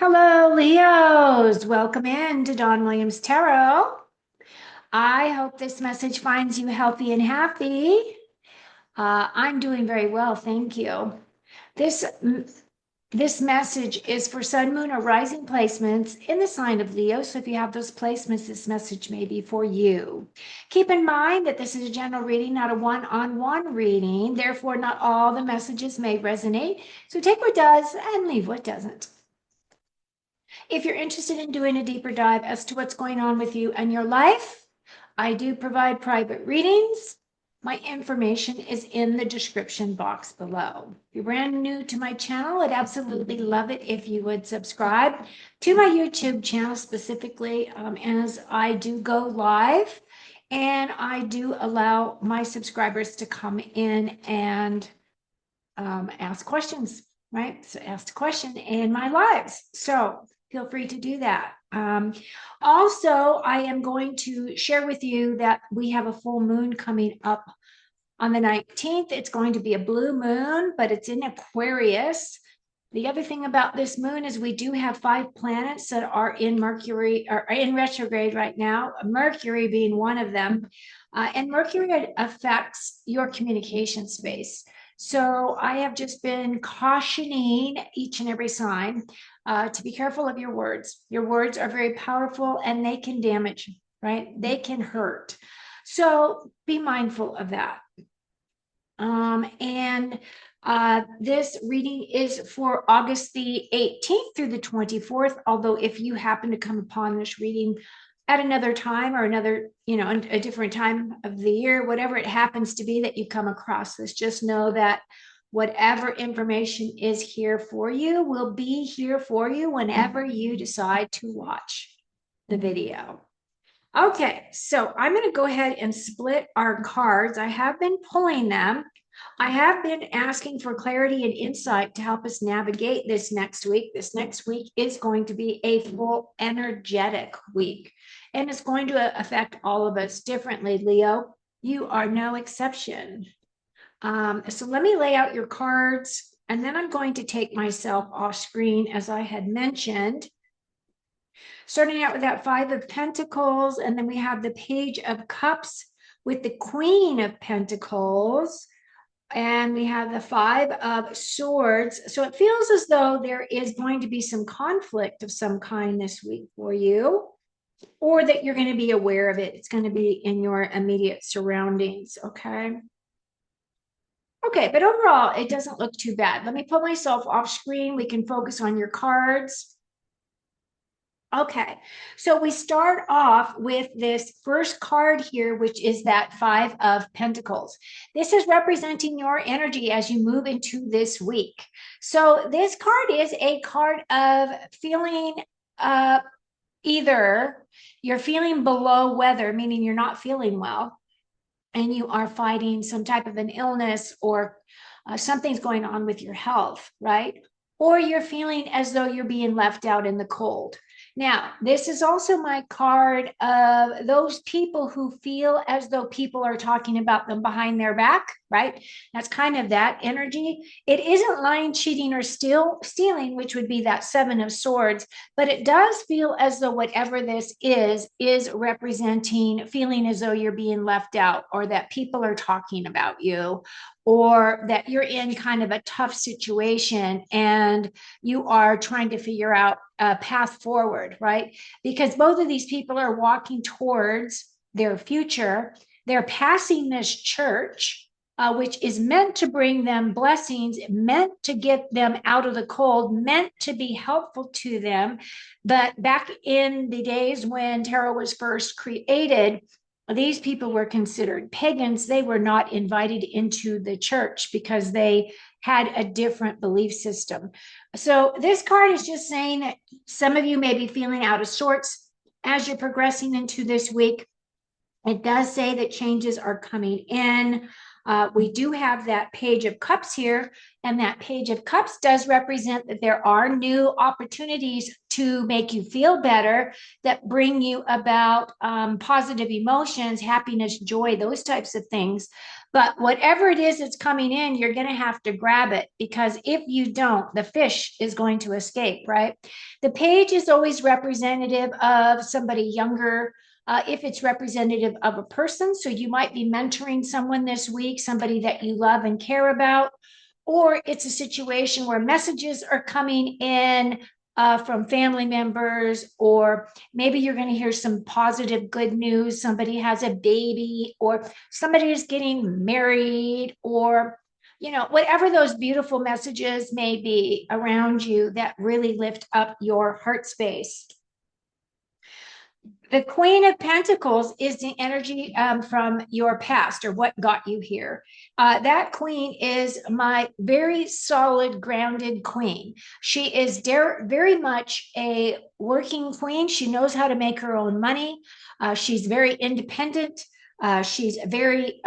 Hello, Leos. Welcome in to Dawn Williams Tarot. I hope this message finds you healthy and happy. I'm doing very well, thank you. This this message is for Sun, Moon, or Rising placements in the sign of Leo. So if you have those placements, this message may be for you. Keep in mind that this is a general reading, not a one-on-one reading. Therefore, not all the messages may resonate. So take what does and leave what doesn't. If you're interested in doing a deeper dive as to what's going on with you and your life, I do provide private readings. My information is in the description box below. If you're brand new to my channel, I'd absolutely love it if you would subscribe to my YouTube channel specifically, as I do go live and I do allow my subscribers to come in and ask questions, right? So ask a question in my lives. So feel free to do that. Also, I am going to share with you that we have a full moon coming up on the 19th. It's going to be a blue moon, but it's in Aquarius. The other thing about this moon is we do have 5 planets that are in Mercury or in retrograde right now, Mercury being one of them. And Mercury affects your communication space. So I have just been cautioning each and every sign to be careful of your words. Your words are very powerful and they can damage, right? They can hurt. So be mindful of that. This reading is for August the 18th through the 24th. Although if you happen to come upon this reading at another time or another, a different time of the year, whatever it happens to be that you come across this, just know that whatever information is here for you will be here for you whenever you decide to watch the video. Okay, so I'm going to go ahead and split our cards. I have been pulling them. I have been asking for clarity and insight to help us navigate this next week. This next week is going to be a full energetic week, and it's going to affect all of us differently. Leo, you are no exception. So let me lay out your cards, and then I'm going to take myself off screen, as I had mentioned. Starting out with that 5 of Pentacles, and then we have the Page of Cups with the Queen of Pentacles, and we have the 5 of Swords. So it feels as though there is going to be some conflict of some kind this week for you, or that you're going to be aware of it. It's going to be in your immediate surroundings, okay? Okay, but overall, it doesn't look too bad. Let me put myself off screen. We can focus on your cards. Okay, so we start off with this first card here, which is that 5 of Pentacles. This is representing your energy as you move into this week. So this card is a card of feeling either you're feeling below weather, meaning you're not feeling well, and you are fighting some type of an illness or something's going on with your health, right? Or you're feeling as though you're being left out in the cold. Now, this is also my card of those people who feel as though people are talking about them behind their back, right? That's kind of that energy. It isn't lying, cheating, or stealing, which would be that 7 of Swords, but it does feel as though whatever this is representing feeling as though you're being left out, or that people are talking about you, or that you're in kind of a tough situation and you are trying to figure out a path forward, right? Because both of these people are walking towards their future. They're passing this church, which is meant to bring them blessings, meant to get them out of the cold, meant to be helpful to them. But back in the days when tarot was first created, these people were considered pagans. They were not invited into the church because they had a different belief system. So this card is just saying that some of you may be feeling out of sorts as you're progressing into this week. It does say that changes are coming in. We do have that Page of Cups here, and that Page of Cups does represent that there are new opportunities to make you feel better, that bring you about positive emotions, happiness, joy, those types of things. But whatever it is that's coming in, you're going to have to grab it, because if you don't, the fish is going to escape, right? The page is always representative of somebody younger. If it's representative of a person, so you might be mentoring someone this week, somebody that you love and care about, or it's a situation where messages are coming in from family members, or maybe you're going to hear some positive, good news. Somebody has a baby, or somebody is getting married, or whatever those beautiful messages may be around you that really lift up your heart space. The Queen of Pentacles is the energy from your past, or what got you here. That queen is my very solid, grounded queen. She is very much a working queen. She knows how to make her own money. She's very independent. She's very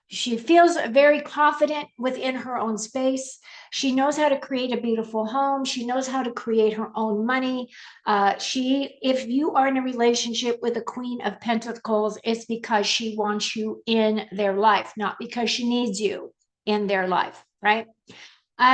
she feels very confident within her own space. She knows how to create a beautiful home. She knows how to create her own money. If you are in a relationship with a Queen of Pentacles, it's because she wants you in their life, not because she needs you in their life, right?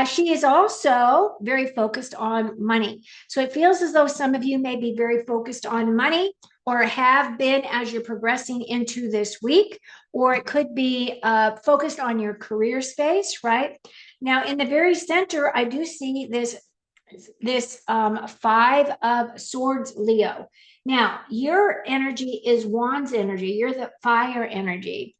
She is also very focused on money. So it feels as though some of you may be very focused on money, or have been as you're progressing into this week, or it could be focused on your career space, right? Now, in the very center, I do see this Five of Swords, Leo. Now, your energy is Wands energy. You're the fire energy.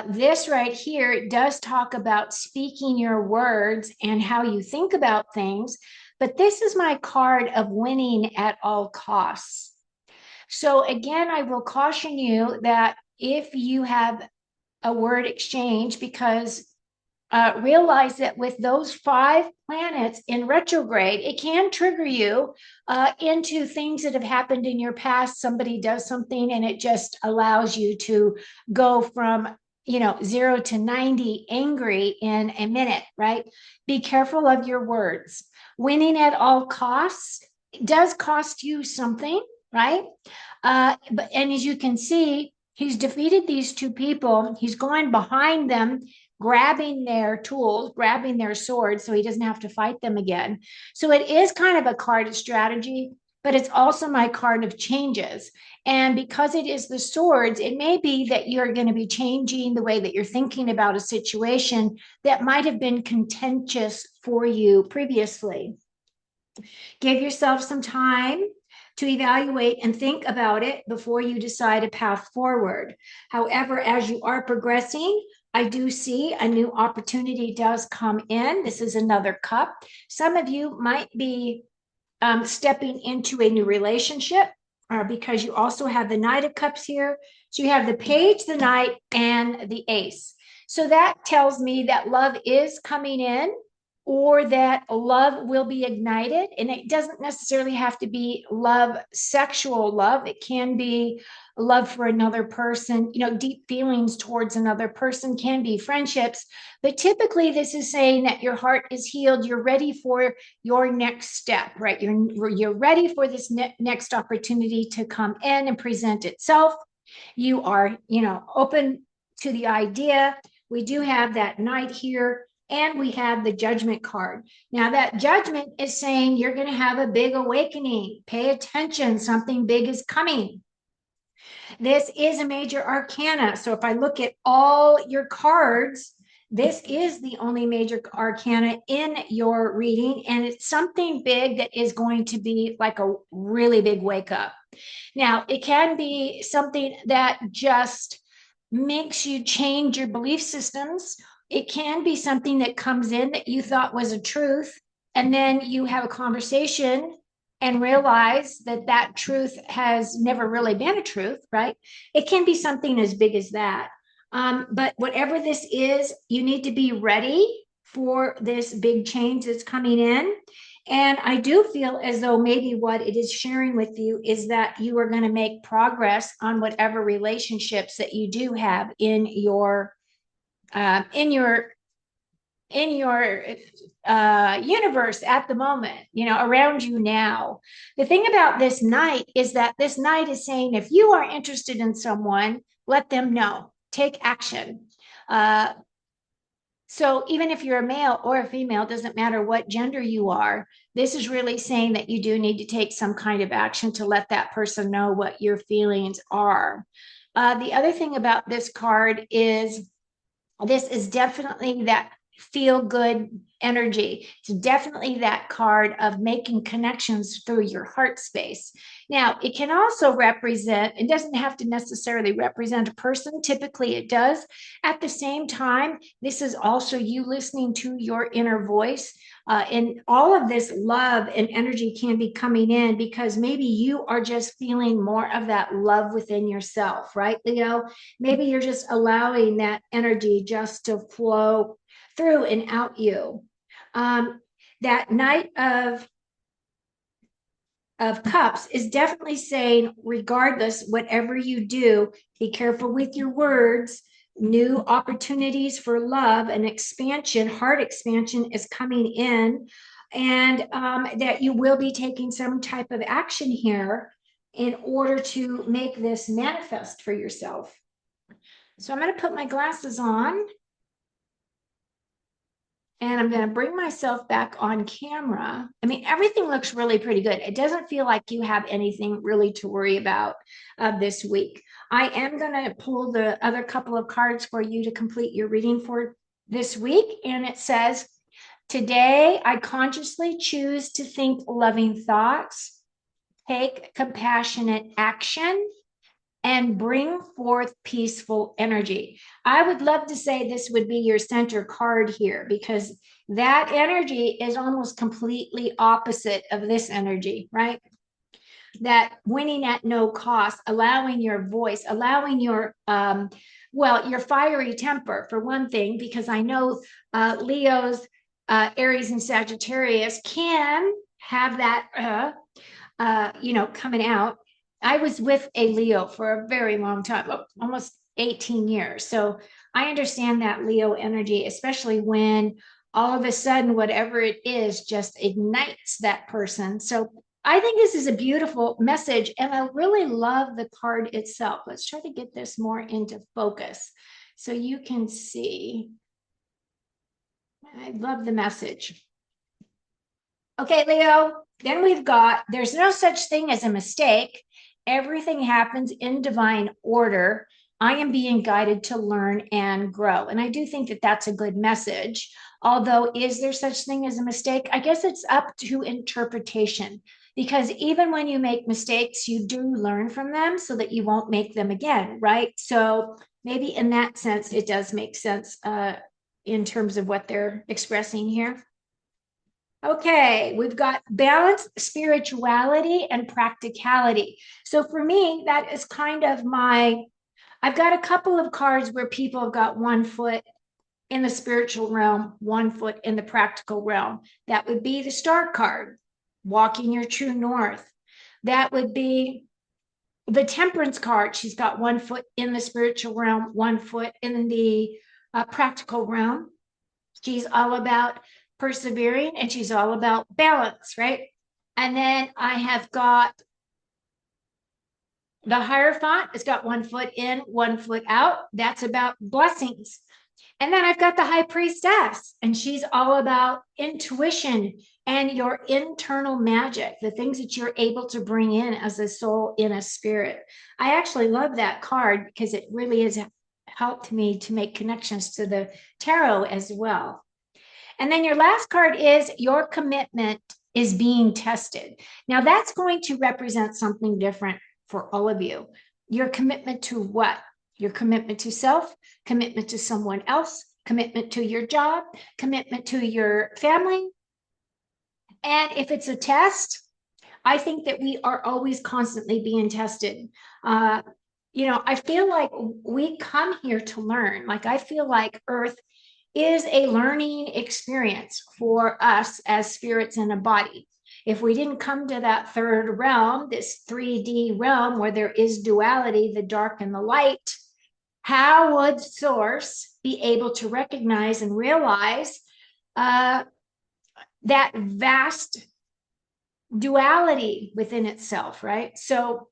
This right here does talk about speaking your words and how you think about things, but this is my card of winning at all costs. So again, I will caution you that if you have a word exchange, because realize that with those 5 planets in retrograde, it can trigger you into things that have happened in your past. Somebody does something and it just allows you to go from 0 to 90 angry in a minute, right? Be careful of your words. Winning at all costs does cost you something, right? And as you can see, he's defeated these 2 people. He's going behind them, grabbing their tools, grabbing their swords, so he doesn't have to fight them again. So it is kind of a card of strategy, but it's also my card of changes. And because it is the swords, it may be that you're going to be changing the way that you're thinking about a situation that might have been contentious for you previously. Give yourself some time to evaluate and think about it before you decide a path forward. However, as you are progressing, I do see a new opportunity does come in. This is another cup. Some of you might be stepping into a new relationship, because you also have the Knight of Cups here. So you have the Page, the Knight, and the Ace. So that tells me that love is coming in, or that love will be ignited. And it doesn't necessarily have to be love, sexual love. It can be love for another person, deep feelings towards another person, can be friendships. But typically this is saying that your heart is healed. You're ready for your next step, right? You're ready for this next opportunity to come in and present itself. You are, open to the idea. We do have that Knight here. And we have the Judgment card. Now that Judgment is saying you're going to have a big awakening. Pay attention, something big is coming. This is a major arcana. So if I look at all your cards, this is the only major arcana in your reading. And it's something big that is going to be like a really big wake up. Now, it can be something that just makes you change your belief systems. It can be something that comes in that you thought was a truth, and then you have a conversation and realize that that truth has never really been a truth, right? It can be something as big as that. But whatever this is, you need to be ready for this big change that's coming in. And I do feel as though maybe what it is sharing with you is that you are going to make progress on whatever relationships that you do have in your in your universe at the moment, around you now. The thing about this Knight is that this Knight is saying if you are interested in someone, let them know, take action. So even if you're a male or a female, doesn't matter what gender you are, this is really saying that you do need to take some kind of action to let that person know what your feelings are. The other thing about this card is this is definitely that feel good energy. It's definitely that card of making connections through your heart space. Now, it can also represent, it doesn't have to necessarily represent a person. Typically, it does. At the same time, this is also you listening to your inner voice. And all of this love and energy can be coming in because maybe you are just feeling more of that love within yourself, right, Leo? Maybe you're just allowing that energy just to flow through and out you. That Knight of Cups is definitely saying, regardless, whatever you do, be careful with your words. New opportunities for love and expansion, heart expansion is coming in, and that you will be taking some type of action here in order to make this manifest for yourself. So I'm going to put my glasses on and I'm going to bring myself back on camera. I mean, everything looks really pretty good. It doesn't feel like you have anything really to worry about this week. I am going to pull the other couple of cards for you to complete your reading for this week. And it says, today I consciously choose to think loving thoughts, take compassionate action, and bring forth peaceful energy. I would love to say this would be your center card here because that energy is almost completely opposite of this energy, right? That winning at no cost, allowing your voice, allowing your, your fiery temper, for one thing, because I know Leo's, Aries and Sagittarius can have that, coming out. I was with a Leo for a very long time, almost 18 years. So I understand that Leo energy, especially when all of a sudden, whatever it is, just ignites that person. So I think this is a beautiful message, and I really love the card itself. Let's try to get this more into focus so you can see. I love the message. Okay, Leo, then we've got, there's no such thing as a mistake. Everything happens in divine order. I am being guided to learn and grow. And I do think that that's a good message. Although, is there such thing as a mistake? I guess it's up to interpretation, because even when you make mistakes, you do learn from them so that you won't make them again, right? So maybe in that sense, it does make sense in terms of what they're expressing here. Okay, we've got balance, spirituality, and practicality. So for me, that is kind of I've got a couple of cards where people have got 1 foot in the spiritual realm, 1 foot in the practical realm. That would be the Star card, walking your true north. That would be the Temperance card. She's got 1 foot in the spiritual realm, 1 foot in the practical realm. She's all about persevering and she's all about balance, right? And then I have got the Hierophant. It's got 1 foot in, 1 foot out. That's about blessings. And then I've got the High Priestess, and she's all about intuition and your internal magic, the things that you're able to bring in as a soul in a spirit. I actually love that card because it really has helped me to make connections to the tarot as well. And then your last card is your commitment is being tested. Now that's going to represent something different for all of you. Your commitment to what? Your commitment to self, commitment to someone else, commitment to your job, commitment to your family. And if it's a test, I think that we are always constantly being tested. I feel like we come here to learn. Like I feel like Earth is a learning experience for us as spirits in a body. If we didn't come to that third realm, this 3D realm where there is duality, the dark and the light, how would Source be able to recognize and realize that vast duality within itself, right? So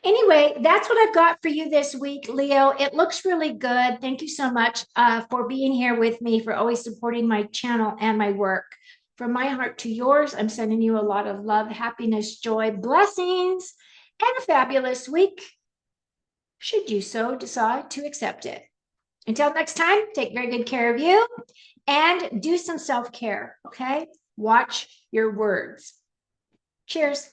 anyway, that's what I've got for you this week, Leo. It looks really good. Thank you so much for being here with me, for always supporting my channel and my work. From my heart to yours, I'm sending you a lot of love, happiness, joy, blessings, and a fabulous week, should you so decide to accept it. Until next time, take very good care of you and do some self-care, okay? Watch your words. Cheers.